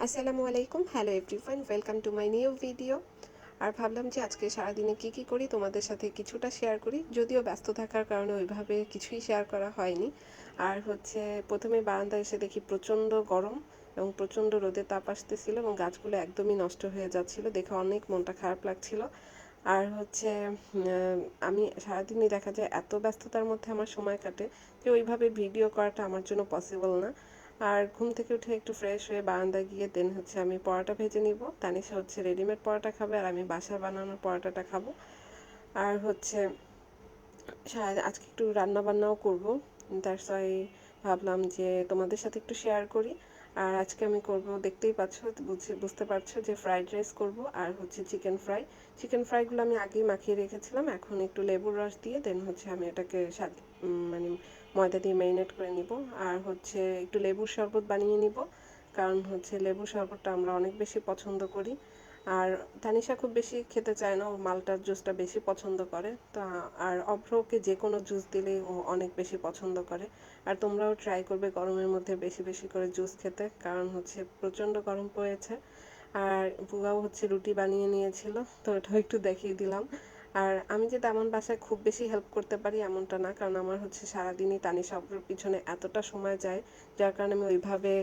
আসসালামু আলাইকুম, hello everyone, welcome to my new video. আর ভাবলাম যে আজকে সারাদিনে কী করি তোমাদের সাথে কিছুটা শেয়ার করি, যদিও ব্যস্ত থাকার কারণে ওইভাবে কিছুই শেয়ার করা হয়নি। আর প্রথমে বারান্দায় এসে দেখি প্রচণ্ড গরম এবং প্রচণ্ড রোদের তাপ আসতেছিল এবং গাছগুলো একদমই নষ্ট হয়ে যাচ্ছিল, দেখে অনেক মনটা খারাপ লাগছিল। আর আমি সারাদিনই দেখা যায় এত ব্যস্ততার মধ্যে আমার সময় কাটে যে ওইভাবে ভিডিও করাটা আমার জন্য পসিবল না। আর ঘুম থেকে উঠে একটু ফ্রেশ হয়ে বারান্দায় গিয়ে আমি পরোটা ভেজে নিব। তানিশা রেডিমেড পরোটা খাবে আর আমি বাসায় বানানোর পরোটাটা খাবো। আর আজকে একটু রান্না বান্নাও করবো, দ্যাটস ওয়াই ভাবলাম যে তোমাদের সাথে একটু শেয়ার করি। আর আজকে আমি করব, দেখতেই পাচ্ছ, বুঝতে পারছো যে ফ্রাইড রাইস করব আর চিকেন ফ্রাইগুলো আমি আগেই মাখিয়ে রেখেছিলাম, এখন একটু লেবুর রস দিয়ে আমি এটাকে মানে ময়দা দিয়ে ম্যারিনেট করে নিব। আর একটু লেবুর শরবত বানিয়ে নিব, কারণ লেবুর শরবতটা আমরা অনেক বেশি পছন্দ করি। আর তানিশা খুব বেশি খেতে চায় না, ও মালটার জুসটা বেশি পছন্দ করে। আর অভ্রকে যে কোনো জুস দিলেই ও অনেক বেশি পছন্দ করে। আর তোমরাও ট্রাই করবে গরমের মধ্যে বেশি বেশি করে জুস খেতে, কারণ প্রচণ্ড গরম পড়েছে। আর বুয়াও রুটি বানিয়ে নিয়েছিল, তো ওটাও একটু দেখিয়ে দিলাম। আর আমি যে তেমন বাসায় খুব বেশি হেল্প করতে পারি এমনটা না, কারণ আমার সারাদিনই তানিশা অভ্রর পিছনে এতটা সময় যায়, যার কারণে আমি ওইভাবে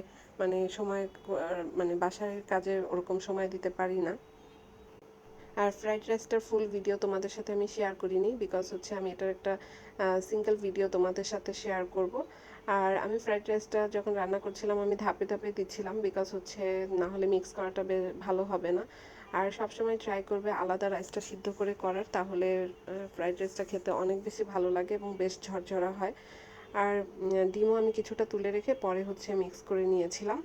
বাসার কাজে ওরকম সময় দিতে পারি না। আর ফ্রাইড রাইসটার ফুল ভিডিও তোমাদের সাথে আমি শেয়ার করিনি, বিকজ আমি এটার একটা সিঙ্গেল ভিডিও তোমাদের সাথে শেয়ার করব। আর আমি ফ্রাইড রাইসটা যখন রান্না করছিলাম আমি ধাপে ধাপে দিচ্ছিলাম, বিকজ না হলে মিক্স করাটা ভালো হবে না। আর সবসময় ট্রাই করবে আলাদা রাইসটা সিদ্ধ করে করার, তাহলে ফ্রাইড রাইসটা খেতে অনেক বেশি ভালো লাগে এবং বেশ ঝরঝরা হয়। আর ডিমও আমি কিছুটা তুলে রেখে পরে মিক্স করে নিয়েছিলাম।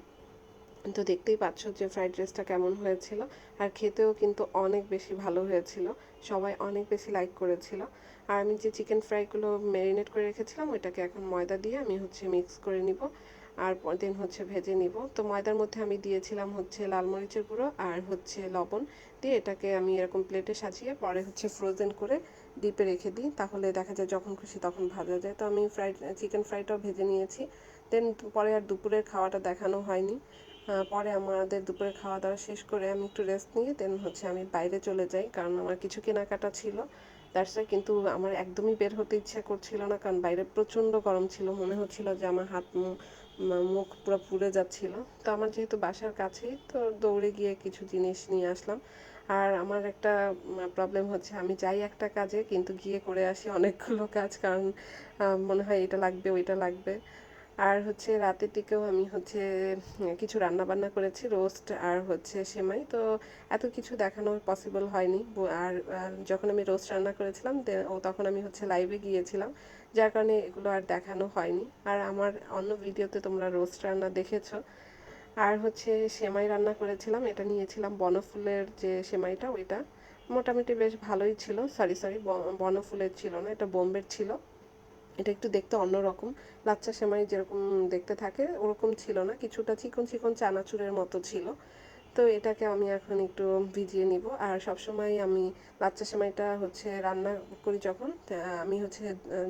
তো দেখতেই পাচ্ছ যে ফ্রাইড রাইসটা কেমন হয়েছিল। আর খেতেও কিন্তু অনেক বেশি ভালো হয়েছিল, সবাই অনেক বেশি লাইক করেছিল। আর আমি যে চিকেন ফ্রাইগুলো ম্যারিনেট করে রেখেছিলাম ওইটাকে এখন ময়দা দিয়ে আমি মিক্স করে নিব। আর দেন ভেজে নিব। তো ময়দার মধ্যে আমি দিয়েছিলাম লাল মরিচের গুঁড়ো আর লবণ দিয়ে এটাকে আমি এরকম প্লেটে সাজিয়ে পরে ফ্রোজেন করে ডিপে রেখে দিই, তাহলে দেখা যায় যখন খুশি তখন ভাজা যায়। তো আমি চিকেন ফ্রাইটাও ভেজে নিয়েছি। দেন পরে আর দুপুরের খাওয়াটা দেখানো হয়নি। পরে আমাদের দুপুরে খাওয়া দাওয়া শেষ করে আমি একটু রেস্ট নিয়ে দেন আমি বাইরে চলে যাই, কারণ আমার কিছু কেনাকাটা ছিল। দ্যাটস ওয়াই, কিন্তু আমার একদমই বের হতে ইচ্ছা করছিল না, কারণ বাইরে প্রচণ্ড গরম ছিল, মনে হচ্ছিল যে আমার মুখ পুরো পুড়ে যাচ্ছিল। তো আমার যেহেতু বাসার কাছেই, তো দৌড়ে গিয়ে কিছু জিনিস নিয়ে আসলাম। আর আমার একটা প্রবলেম আমি যাই একটা কাজে, কিন্তু গিয়ে করে আসি অনেকগুলো কাজ, কারণ মনে হয় এটা লাগবে ওইটা লাগবে। আর রাতের দিকেও আমি কিছু রান্না বান্না করেছি, রোস্ট আর সেমাই। তো এত কিছু দেখানো পসিবল হয়নি। যখন আমি রোস্ট রান্না করেছিলাম তখন আমি লাইভে গিয়েছিলাম, যার কারণে এগুলো আর দেখানো হয়নি। আর আমার অন্য ভিডিওতে তোমরা রোস্ট রান্না দেখেছো। আর সেমাই রান্না করেছিলাম, এটা নিয়েছিলাম বনফুলের যে সেমাইটা, ওইটা মোটামুটি বেশ ভালোই ছিল। সরি, বনফুলের ছিল না, এটা বোম্বের ছিল। এটা একটু দেখতে অন্যরকম, লাচ্চা সেমাই যেরকম দেখতে থাকে ওরকম ছিল না, কিছুটা চিকন চিকন চানাচুরের মতো ছিল। তো এটাকে আমি এখন একটু ভিজিয়ে নিব। আর সবসময় আমি লাচ্চা সেমাইটা রান্না করি যখন, আমি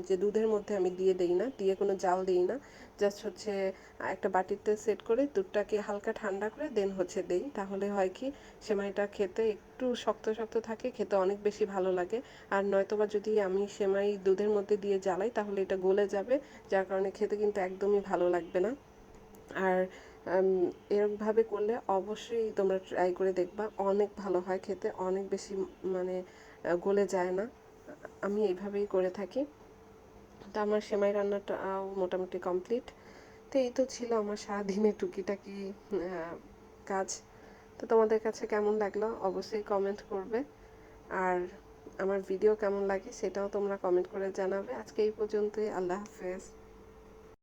যে দুধের মধ্যে আমি দিয়ে দেই না, দিয়ে কোনো জাল দিই না, জাস্ট একটা বাটিতে সেট করে দুধটাকে হালকা ঠান্ডা করে দেন দেই, তাহলে হয় কি সেমাইটা খেতে একটু শক্ত শক্ত থাকে, খেতে অনেক বেশি ভালো লাগে। আর নয়তোবা যদি আমি সেমাই দুধের মধ্যে দিয়ে জ্বালাই তাহলে এটা গলে যাবে, যার কারণে খেতে কিন্তু একদমই ভালো লাগবে না। আর এরকমভাবে করলে অবশ্যই তোমরা ট্রাই করে দেখবা, অনেক ভালো হয় খেতে, অনেক বেশি মানে গলে যায় না। আমি এইভাবেই করে থাকি। তো আমার সেমাই রান্নাটাও মোটামুটি কমপ্লিট। তো এই তো ছিল আমার সারাদিনের টুকিটাকি কাজ। তো তোমাদের কাছে কেমন লাগলো অবশ্যই কমেন্ট করবে। আর আমার ভিডিও কেমন লাগে সেটাও তোমরা কমেন্ট করে জানাবে। আজকে এই পর্যন্তই, আল্লাহ হাফেজ।